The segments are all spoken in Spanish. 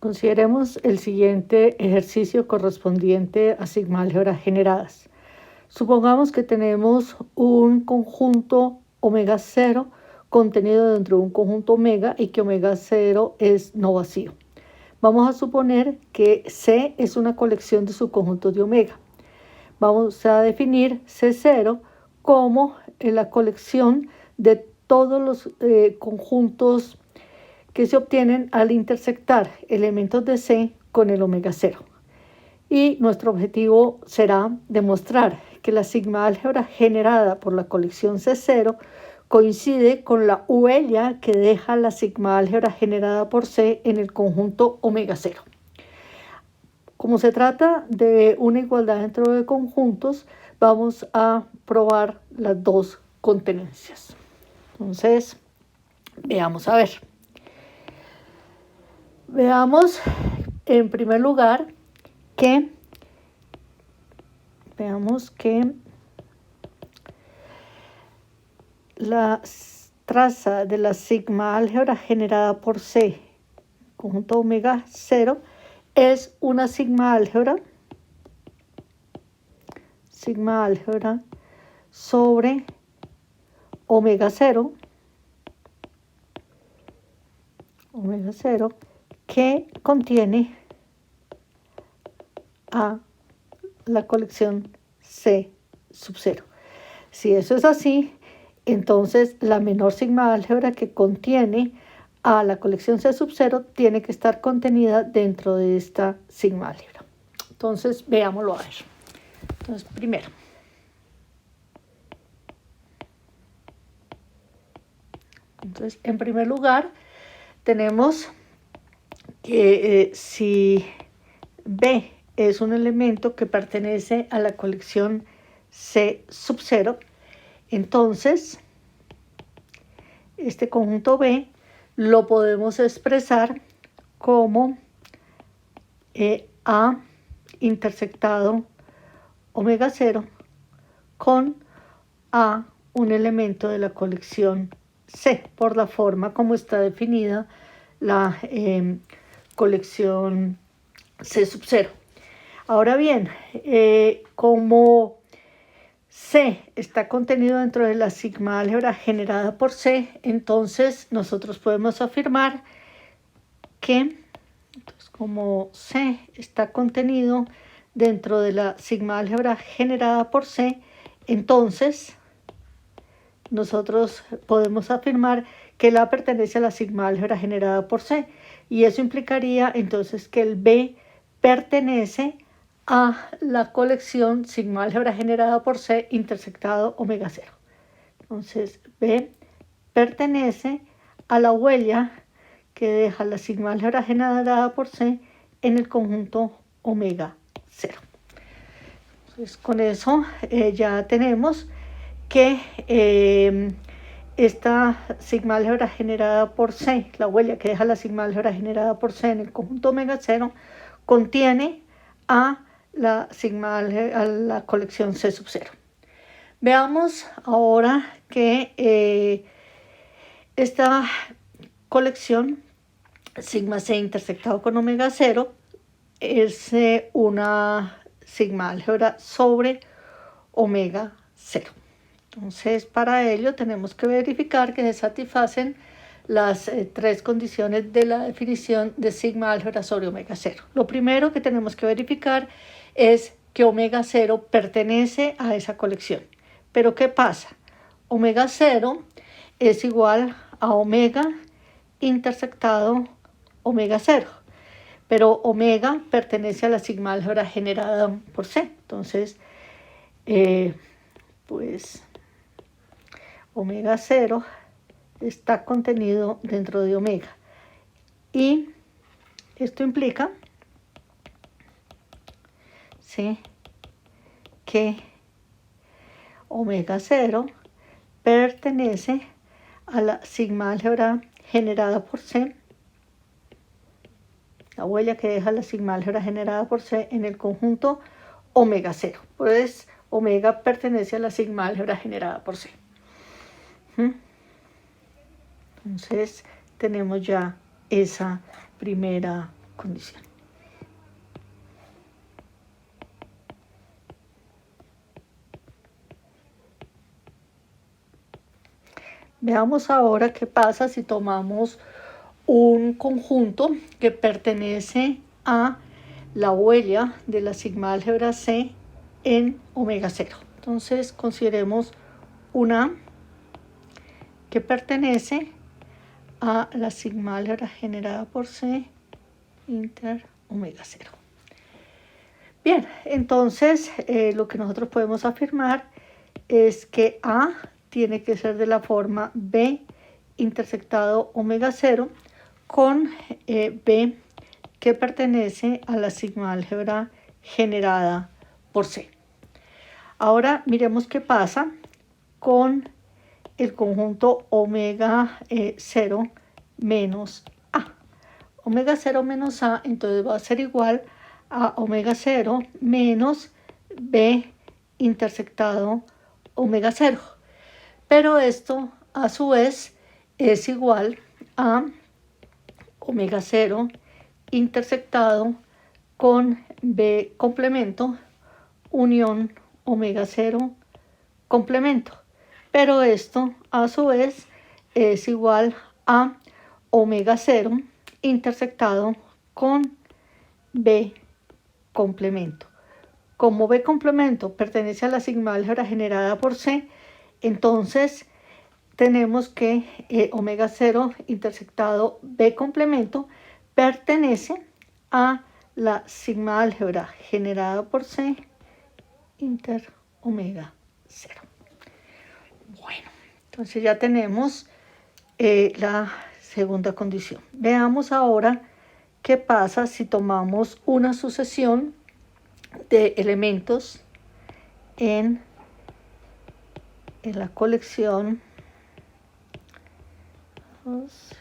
Consideremos el siguiente ejercicio correspondiente a sigma álgebras generadas. Supongamos que tenemos un conjunto omega 0 contenido dentro de un conjunto omega y que omega 0 es no vacío. Vamos a suponer que C es una colección de subconjuntos de omega. Vamos a definir C0 como la colección de todos los conjuntos que se obtienen al intersectar elementos de C con el omega 0. Y nuestro objetivo será demostrar que la sigma álgebra generada por la colección C0 coincide con la huella que deja la sigma álgebra generada por C en el conjunto omega 0. Como se trata de una igualdad dentro de conjuntos, vamos a probar las dos contenencias. Entonces, veamos a ver. Veamos en primer lugar que la traza de la sigma álgebra generada por C, conjunto omega 0, es una sigma álgebra sobre omega 0, que contiene a la colección C sub 0. Si eso es así, entonces la menor sigma álgebra que contiene a la colección C sub 0 tiene que estar contenida dentro de esta sigma álgebra. Entonces, veámoslo a ver. Entonces, primero. Entonces, en primer lugar, tenemos que si B es un elemento que pertenece a la colección C sub 0, entonces este conjunto B lo podemos expresar como A intersectado omega 0 con A, un elemento de la colección C, por la forma como está definida la colección C sub 0. Ahora bien, como C está contenido dentro de la sigma álgebra generada por C, entonces nosotros podemos afirmar que, como C está contenido dentro de la sigma álgebra generada por C, entonces nosotros podemos afirmar que el A pertenece a la sigma álgebra generada por C, y eso implicaría entonces que el B pertenece a la colección sigma álgebra generada por C intersectado omega 0. Entonces, B pertenece a la huella que deja la sigma álgebra generada por C en el conjunto omega 0. Entonces, con eso ya tenemos que esta sigma álgebra generada por C, la huella que deja la sigma álgebra generada por C en el conjunto omega 0, contiene a la colección C sub 0. Veamos ahora que esta colección sigma C intersectado con omega 0 es una sigma álgebra sobre omega 0. Entonces, para ello tenemos que verificar que se satisfacen las tres condiciones de la definición de sigma álgebra sobre omega 0. Lo primero que tenemos que verificar es que omega 0 pertenece a esa colección. Pero ¿qué pasa? Omega 0 es igual a omega intersectado omega 0. Pero omega pertenece a la sigma álgebra generada por C. Entonces, pues omega 0 está contenido dentro de omega. Y esto implica, ¿sí?, que omega 0 pertenece a la sigma álgebra generada por C, la huella que deja la sigma álgebra generada por C en el conjunto omega 0. Pues omega pertenece a la sigma álgebra generada por C. Entonces tenemos ya esa primera condición. Veamos ahora qué pasa si tomamos un conjunto que pertenece a la huella de la sigma álgebra C en omega 0. Entonces consideremos una que pertenece a la sigma álgebra generada por C inter omega 0. Bien, entonces lo que nosotros podemos afirmar es que A tiene que ser de la forma B intersectado omega 0 con B que pertenece a la sigma álgebra generada por C. Ahora miremos qué pasa con el conjunto omega 0 menos A. Omega 0 menos A entonces va a ser igual a omega 0 menos B intersectado omega 0. Pero esto a su vez es igual a omega 0 intersectado con B complemento unión omega 0 complemento. Pero esto a su vez es igual a omega 0 intersectado con B complemento. Como B complemento pertenece a la sigma álgebra generada por C, entonces tenemos que omega 0 intersectado B complemento pertenece a la sigma álgebra generada por C inter omega 0. Bueno, entonces ya tenemos la segunda condición. Veamos ahora qué pasa si tomamos una sucesión de elementos en la colección,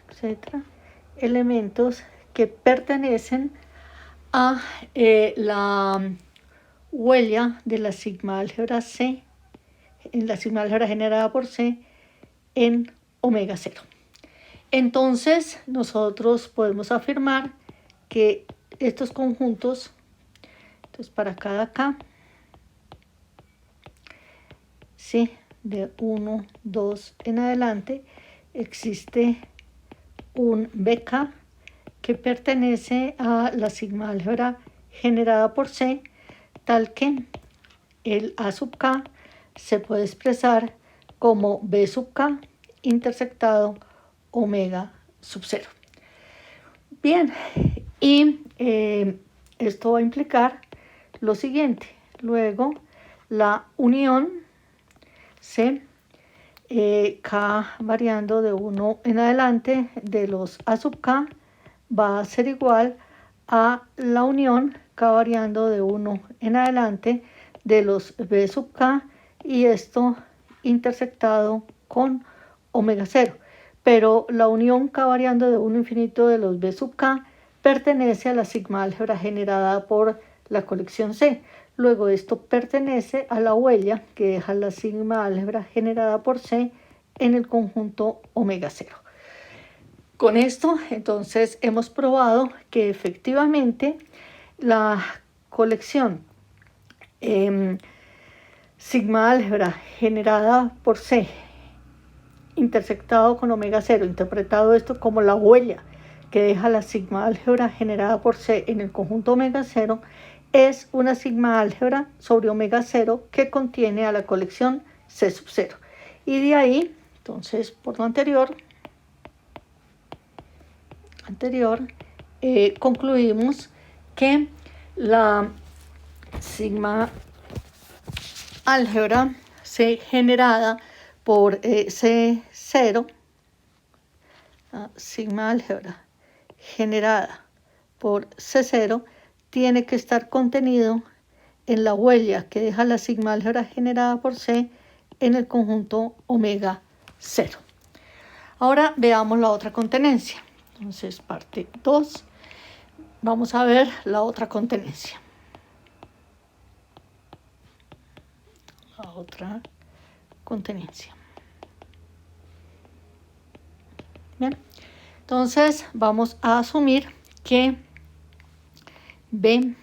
etcétera, elementos que pertenecen a la huella de la sigma álgebra C, en la sigma álgebra generada por C en omega 0. Entonces nosotros podemos afirmar que estos conjuntos, entonces para cada K, ¿sí?, de 1, 2 en adelante, existe un BK que pertenece a la sigma álgebra generada por C, tal que el A sub K se puede expresar como B sub K intersectado omega sub 0. Bien, y esto va a implicar lo siguiente. Luego, la unión C, K variando de 1 en adelante de los A sub K va a ser igual a la unión K variando de 1 en adelante de los B sub K, y esto intersectado con omega 0. Pero la unión K variando de 1 infinito de los B sub K pertenece a la sigma álgebra generada por la colección C. Luego esto pertenece a la huella que deja la sigma álgebra generada por C en el conjunto omega 0. Con esto entonces hemos probado que efectivamente la colección sigma álgebra generada por C intersectado con omega 0, interpretado esto como la huella que deja la sigma álgebra generada por C en el conjunto omega 0, es una sigma álgebra sobre omega 0 que contiene a la colección C sub 0. Y de ahí, entonces, por lo anterior, concluimos que la sigma álgebra C generada por C0, sigma álgebra generada por C0, tiene que estar contenido en la huella que deja la sigma álgebra generada por C en el conjunto omega 0. Ahora veamos la otra contenencia. Entonces, parte 2, vamos a ver la otra contenencia. La otra contenencia. Bien, entonces vamos a asumir que B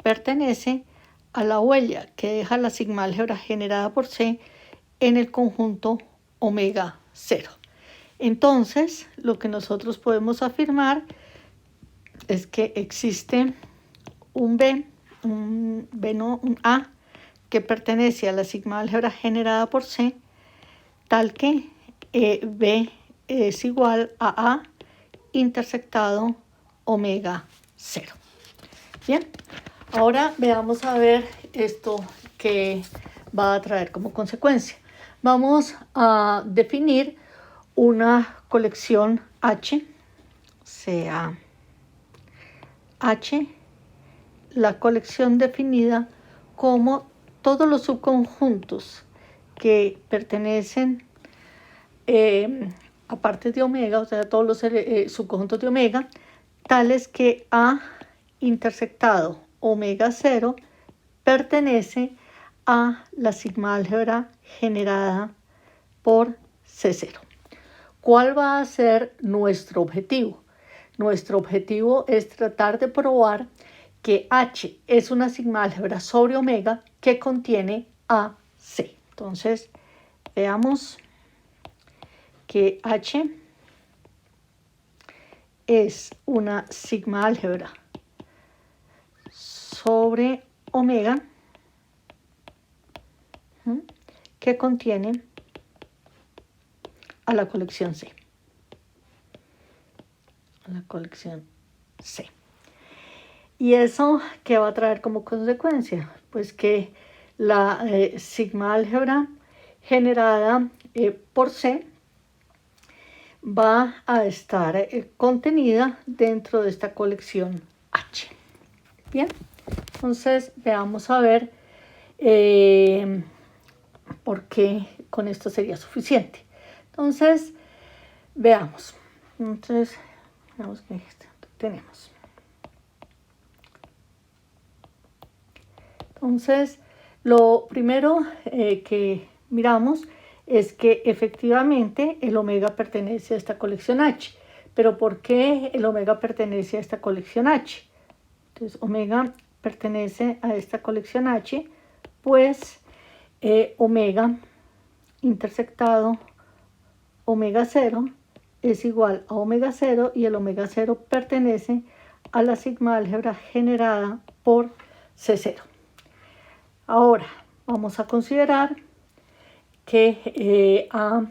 pertenece a la huella que deja la sigma álgebra generada por C en el conjunto omega 0. Entonces, lo que nosotros podemos afirmar es que existe un A que pertenece a la sigma álgebra generada por C, tal que B es igual a A intersectado omega 0. Bien, ahora veamos a ver esto que va a traer como consecuencia. Vamos a definir una colección H, sea H, la colección definida como todos los subconjuntos que pertenecen a partes de omega, o sea, todos los subconjuntos de omega, tales que A intersectado omega 0 pertenece a la sigma álgebra generada por C0. ¿Cuál va a ser nuestro objetivo? Nuestro objetivo es tratar de probar que H es una sigma álgebra sobre omega que contiene AC. Entonces, veamos que H es una sigma álgebra sobre omega que contiene a la colección C. A la colección C. ¿Y eso qué va a traer como consecuencia? Pues que la sigma álgebra generada por C va a estar contenida dentro de esta colección H. Bien, entonces veamos a ver por qué con esto sería suficiente. Entonces, veamos. Entonces, veamos que tenemos. Entonces, lo primero que miramos es que efectivamente el omega pertenece a esta colección H. Pero ¿por qué el omega pertenece a esta colección H? Entonces, omega pertenece a esta colección H, pues omega intersectado omega 0 es igual a omega 0 y el omega 0 pertenece a la sigma álgebra generada por C0. Ahora vamos a considerar que A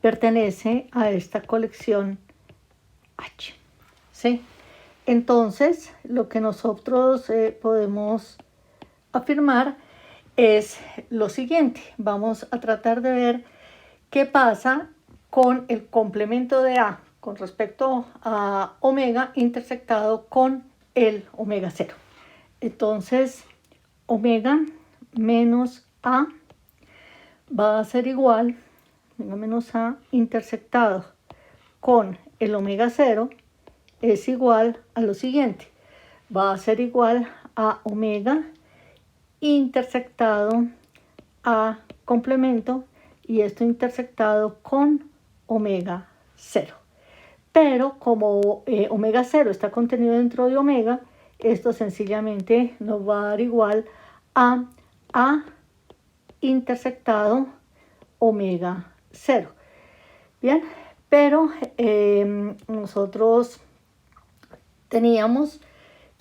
pertenece a esta colección H. ¿Sí? Entonces, lo que nosotros podemos afirmar es lo siguiente. Vamos a tratar de ver qué pasa con el complemento de A con respecto a omega intersectado con el omega 0. Entonces, omega menos A va a ser igual, omega menos A intersectado con el omega 0 es igual a lo siguiente. Va a ser igual a omega intersectado a complemento y esto intersectado con omega 0. Pero como omega 0 está contenido dentro de omega, esto sencillamente nos va a dar igual a intersectado omega 0. Bien, pero nosotros teníamos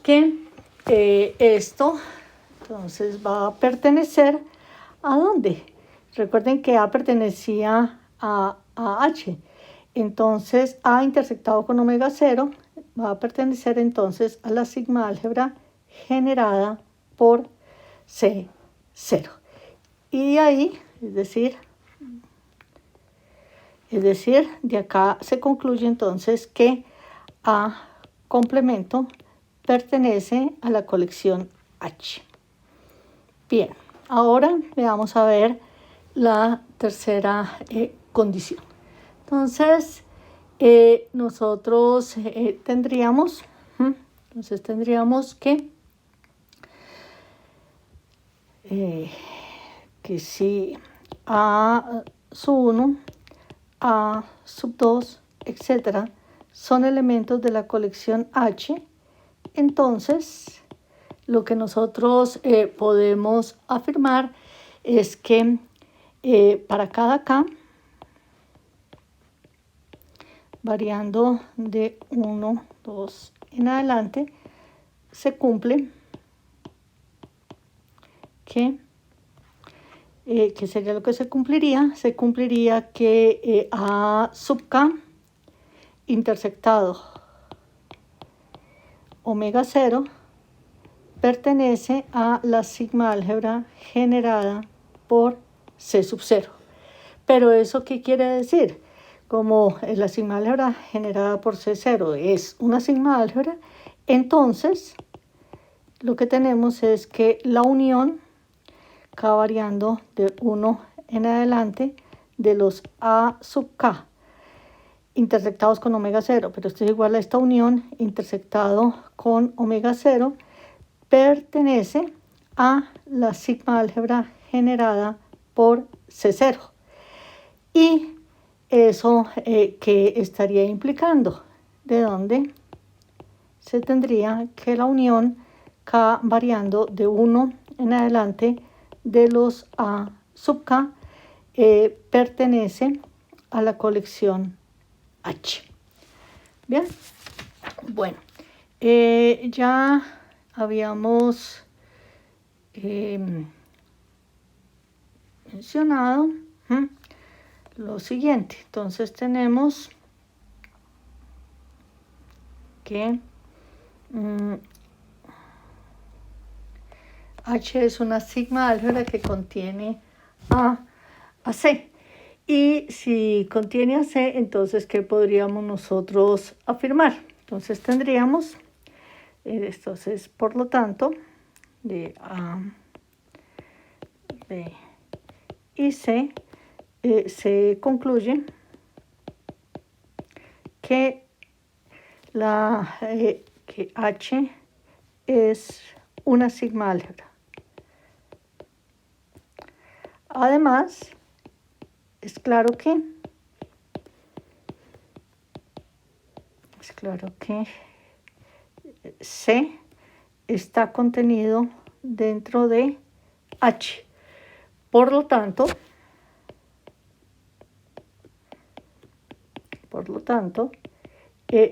que esto entonces va a pertenecer ¿a dónde? Recuerden que A pertenecía a H. Entonces A intersectado con omega 0 va a pertenecer entonces a la sigma álgebra generada por C0. Y de ahí, es decir, de acá se concluye entonces que A complemento pertenece a la colección H. Bien, ahora vamos a ver la tercera condición. Entonces, nosotros tendríamos que si A sub 1, A sub 2, etcétera, son elementos de la colección H, entonces lo que nosotros podemos afirmar es que para cada K, variando de 1, 2 en adelante, se cumple que ¿qué sería lo que se cumpliría? Se cumpliría que A sub K intersectado omega 0 pertenece a la sigma álgebra generada por C sub 0. Pero ¿eso qué quiere decir? Como la sigma álgebra generada por C0 es una sigma álgebra, entonces lo que tenemos es que la unión K variando de 1 en adelante de los A sub K intersectados con omega 0, pero esto es igual a esta unión intersectado con omega 0, pertenece a la sigma álgebra generada por C0. Y eso ¿qué estaría implicando? De donde se tendría que la unión K variando de 1 en adelante de los A sub K pertenece a la colección H. Bien, bueno, ya habíamos mencionado lo siguiente. Entonces tenemos que H es una sigma álgebra que contiene A C. Y si contiene a C, entonces, ¿qué podríamos nosotros afirmar? Entonces tendríamos, entonces, por lo tanto, de A, B y C, se concluye que, que H es una sigma álgebra. Además, es claro que C está contenido dentro de H. Por lo tanto,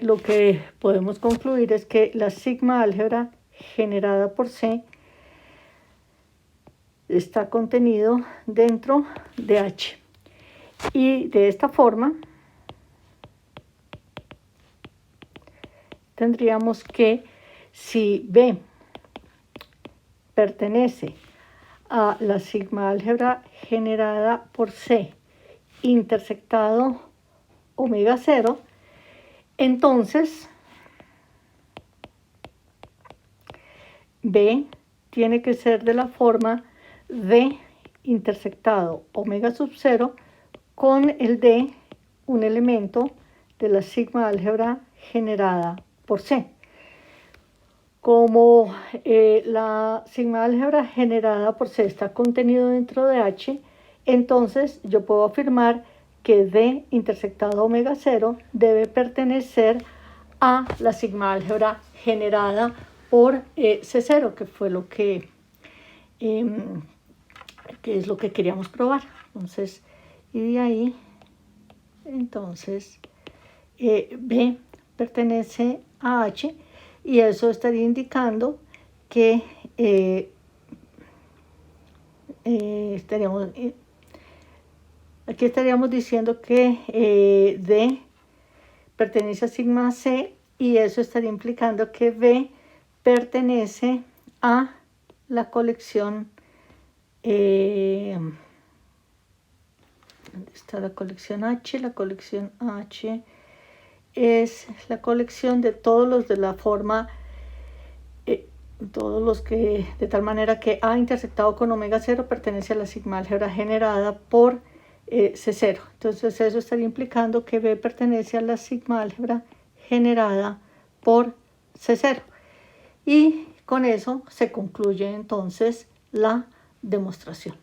lo que podemos concluir es que la sigma álgebra generada por C está contenido dentro de H. Y de esta forma tendríamos que si B pertenece a la sigma álgebra generada por C intersectado omega 0, entonces B tiene que ser de la forma D intersectado omega sub 0 con el D, un elemento de la sigma álgebra generada por C. Como la sigma álgebra generada por C está contenido dentro de H, entonces yo puedo afirmar que D intersectado omega 0 debe pertenecer a la sigma álgebra generada por C0, que fue lo que es lo que queríamos probar. Entonces, y de ahí, entonces, B pertenece a H, y eso estaría indicando que aquí estaríamos diciendo que D pertenece a sigma C, y eso estaría implicando que B pertenece a la colección, ¿dónde está la colección H? La colección H es la colección de todos los de la forma, todos los que, de tal manera que A intersectado con omega 0 pertenece a la sigma álgebra generada por C0. Entonces eso estaría implicando que B pertenece a la sigma álgebra generada por C0. Y con eso se concluye entonces la demostración.